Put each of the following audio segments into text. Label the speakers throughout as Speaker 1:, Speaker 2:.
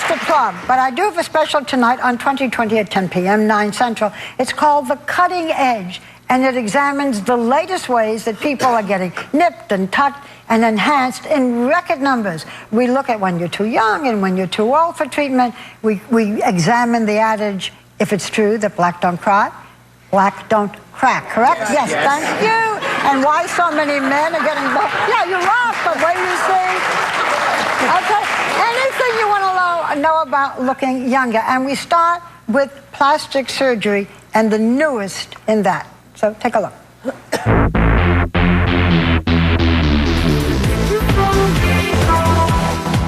Speaker 1: just a plug, but I do have a special tonight on 20/20 at 10 p.m., 9 Central. It's called The Cutting Edge, and it examines the latest ways that people are getting nipped and tucked and enhanced in record numbers. We look at when you're too young and when you're too old for treatment. We examine the adage, if it's true, that black don't cry, black don't crack, correct? Yes, thank you. And why so many men are getting... Yeah, you laugh, but wait you see. Okay, anything you want to know about looking younger. And we start with plastic surgery and the newest in that. So take a look.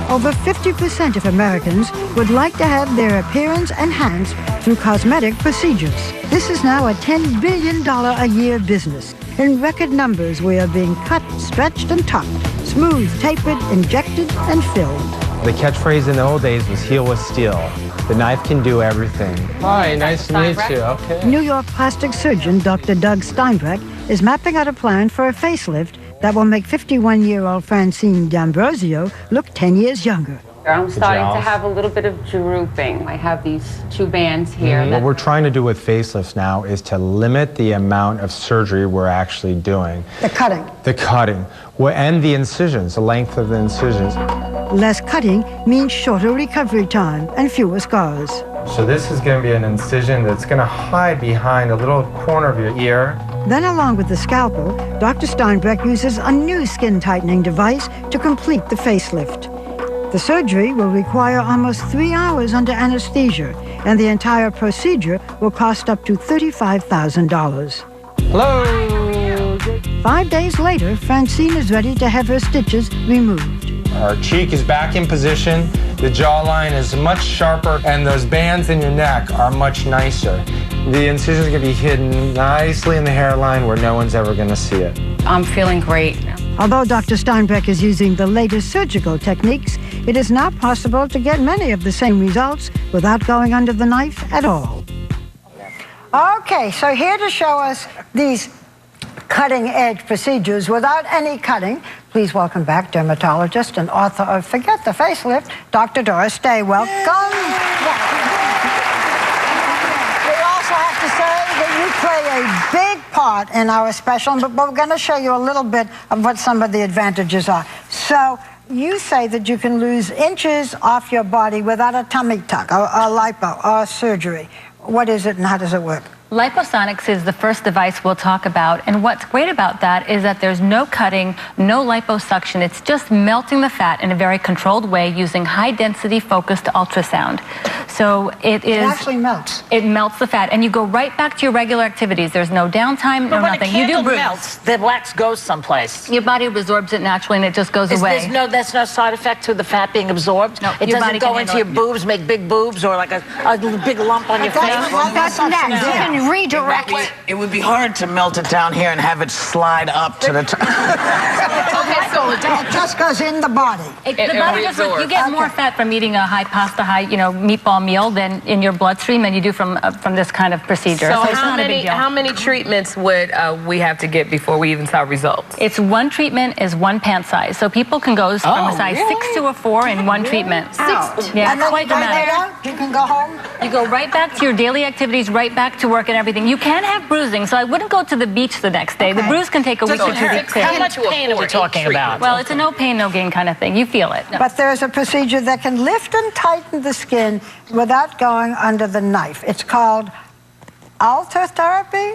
Speaker 1: Over 50% of Americans would like to have their appearance enhanced through cosmetic procedures. This is now a $10 billion a year business. In record numbers, we are being cut, stretched, and tucked, smooth, tapered, injected, and filled.
Speaker 2: The catchphrase in the old days was heal with steel. The knife can do everything. Hi, nice to meet you. Okay.
Speaker 1: New York plastic surgeon Dr. Doug Steinbreck is mapping out a plan for a facelift that will make 51-year-old Francine D'Ambrosio look 10 years younger.
Speaker 3: I'm starting to have a little bit of drooping. I have these two bands here.
Speaker 2: What we're trying to do with facelifts now is to limit the amount of surgery we're actually doing.
Speaker 1: The cutting.
Speaker 2: The cutting. And the incisions, the length of the incisions.
Speaker 1: Less cutting means shorter recovery time and fewer scars.
Speaker 2: So this is going to be an incision that's going to hide behind a little corner of your ear.
Speaker 1: Then, along with the scalpel, Dr. Steinbreck uses a new skin tightening device to complete the facelift. The surgery will require almost 3 hours under anesthesia, and the entire procedure will cost up to $35,000.
Speaker 2: Hello!
Speaker 1: 5 days later, Francine is ready to have her stitches removed.
Speaker 2: Our cheek is back in position, the jawline is much sharper, and those bands in your neck are much nicer. The incision is going to be hidden nicely in the hairline where no one's ever going to see it.
Speaker 3: I'm feeling great.
Speaker 1: Although Dr. Steinbreck is using the latest surgical techniques, it is now possible to get many of the same results without going under the knife at all. Okay, so here to show us these cutting-edge procedures without any cutting, please welcome back dermatologist and author of Forget the Facelift, Dr. Doris. Stay welcome. We also have to say that you play a big part in our special, but we're going to show you a little bit of what some of the advantages are. So you say that you can lose inches off your body without a tummy tuck or lipo or surgery. What is it and how does it work?
Speaker 4: Liposonics is the first device we'll talk about, and what's great about that is that there's no cutting, no liposuction. It's just melting the fat in a very controlled way using high-density focused ultrasound. So it
Speaker 1: actually melts.
Speaker 4: It melts the fat, and you go right back to your regular activities. There's no downtime, no nothing.
Speaker 5: When the candle melts, the wax goes someplace.
Speaker 4: Your body absorbs it naturally, and it just goes away.
Speaker 5: That's no side effect to the fat being absorbed?
Speaker 4: No,
Speaker 5: it doesn't go into your boobs, make big boobs, or like a big lump on your face?
Speaker 1: That's next.
Speaker 5: You can redirect. It would be hard to melt it down here and have it slide up to the top.
Speaker 1: Okay, so it just goes in the body.
Speaker 4: The body just, you get more fat from eating a high pasta, meatball meal than in your bloodstream than you do from this kind of procedure.
Speaker 6: So
Speaker 4: it's not a big deal.
Speaker 6: how many treatments would we have to get before we even saw results?
Speaker 4: It's one treatment is one pant size. So people can go from a size 6 to a 4 in one treatment.
Speaker 1: Yeah,
Speaker 4: it's quite dramatic.
Speaker 1: You can go home.
Speaker 4: You go right back to your daily activities, right back to work and everything. You can have bruising, so I wouldn't go to the beach the next day. The bruise can take a week or 2 to clear.
Speaker 5: How much pain are we talking about?
Speaker 4: Well, it's a no pain, no gain kind of thing. You feel it.
Speaker 1: But there's a procedure that can lift and tighten the skin without going under the knife. It's called ultrotherapy?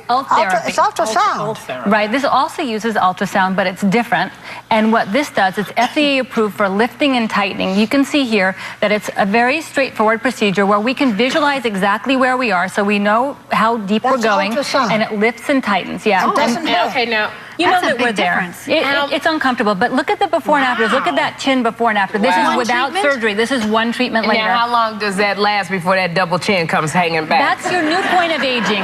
Speaker 1: It's ultrasound.
Speaker 4: Right. This also uses ultrasound, but it's different. And what this does, it's FDA approved for lifting and tightening. You can see here that it's a very straightforward procedure where we can visualize exactly where we are so we know how deep we're going.
Speaker 1: Ultrasound.
Speaker 4: And it lifts and tightens. Yeah.
Speaker 1: It doesn't hurt.
Speaker 6: Okay, now.
Speaker 4: You know that we're there. It's uncomfortable, but look at the before and afters. Look at that chin before and after. This is without surgery. This is one treatment later.
Speaker 6: Now, how long does that last before that double chin comes hanging back?
Speaker 4: That's your new point of aging.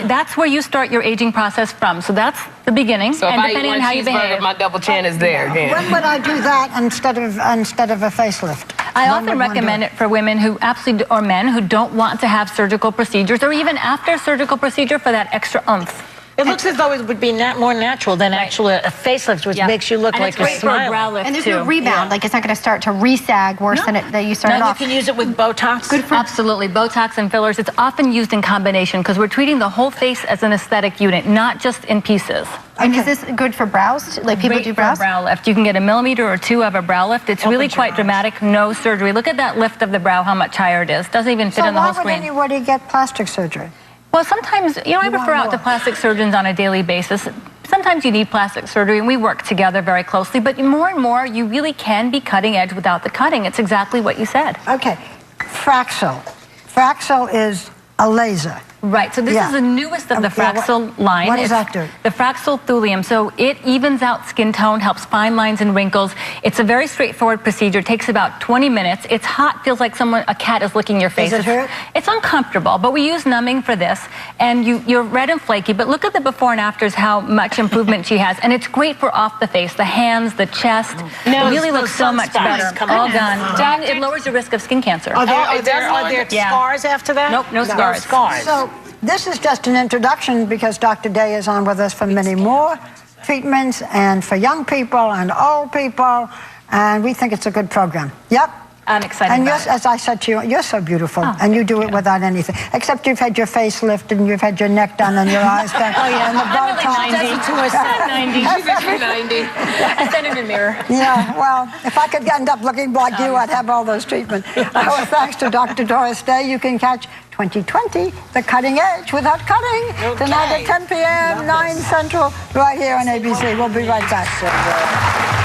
Speaker 4: That's where you start your aging process from. So that's the beginning.
Speaker 6: So
Speaker 4: and
Speaker 6: if
Speaker 4: depending
Speaker 6: I eat
Speaker 4: on
Speaker 6: one
Speaker 4: how you behave,
Speaker 6: my double chin is there again.
Speaker 1: When would I do that instead of a facelift?
Speaker 4: I often recommend it for women who absolutely, or men who don't want to have surgical procedures, or even after surgical procedure for that extra oomph.
Speaker 7: It looks as though it would be more natural than actually a facelift, which makes you look
Speaker 4: and
Speaker 7: like
Speaker 4: it's
Speaker 7: you're
Speaker 4: great for a
Speaker 7: smiling.
Speaker 4: brow lift
Speaker 8: And there's
Speaker 4: too.
Speaker 8: no rebound. Like, it's not going to start to resag worse than that you started
Speaker 7: Now you
Speaker 8: off.
Speaker 7: can use it with Botox. Good for
Speaker 4: Absolutely. Botox and fillers, it's often used in combination because we're treating the whole face as an aesthetic unit, not just in pieces.
Speaker 8: And is this good for brows? Like, people
Speaker 4: Great
Speaker 8: do
Speaker 4: for a
Speaker 8: brows?
Speaker 4: brow lift. You can get 1 millimeter or 2 of a brow lift. It's really quite dramatic. No surgery. Look at that lift of the brow, how much higher it is. Doesn't even fit
Speaker 1: So
Speaker 4: in the
Speaker 1: why
Speaker 4: whole
Speaker 1: would
Speaker 4: screen.
Speaker 1: anybody get plastic surgery?
Speaker 4: Well, sometimes, I
Speaker 1: want
Speaker 4: refer out to
Speaker 1: more.
Speaker 4: plastic surgeons on a daily basis. Sometimes you need plastic surgery, and we work together very closely. But more and more, you really can be cutting edge without the cutting. It's exactly what you said.
Speaker 1: Okay, Fraxel. Fraxel is a laser.
Speaker 4: Right, so this is the newest of the Fraxel line.
Speaker 1: What does
Speaker 4: It's
Speaker 1: that do?
Speaker 4: The Fraxel thulium. So it evens out skin tone, helps fine lines and wrinkles. It's a very straightforward procedure. It takes about 20 minutes. It's hot, feels like a cat is licking your face.
Speaker 1: Does it hurt?
Speaker 4: It's uncomfortable, but we use numbing for this. And you're red and flaky, but look at the before and afters, how much improvement she has. And it's great for off the face, the hands, the chest. It really looks so much better. All done. And it lowers the risk of skin cancer.
Speaker 7: Are there scars after that?
Speaker 4: Nope, no scars.
Speaker 7: scars.
Speaker 1: So this is just an introduction because Dr. Day is on with us for many more treatments and for young people and old people, and we think it's a good program. Yep.
Speaker 4: I'm excited
Speaker 1: And
Speaker 4: about it.
Speaker 1: as I said to you, you're so beautiful,
Speaker 4: Oh,
Speaker 1: and you do
Speaker 4: thank
Speaker 1: it
Speaker 4: you.
Speaker 1: without anything, except you've had your face lifted and you've had your neck done and your eyes done.
Speaker 4: Oh, yeah.
Speaker 1: And the
Speaker 4: I'm really
Speaker 1: Botox.
Speaker 4: 90.
Speaker 7: to herself.
Speaker 4: 90. She's 90. I said in the mirror.
Speaker 1: Yeah, well, if I could end up looking like you, I'd have all those treatments. Well, thanks to Dr. Doris Day, you can catch 2020, The Cutting Edge Without Cutting, tonight at 10 p.m., 9 Central, right here on ABC. We'll be right back.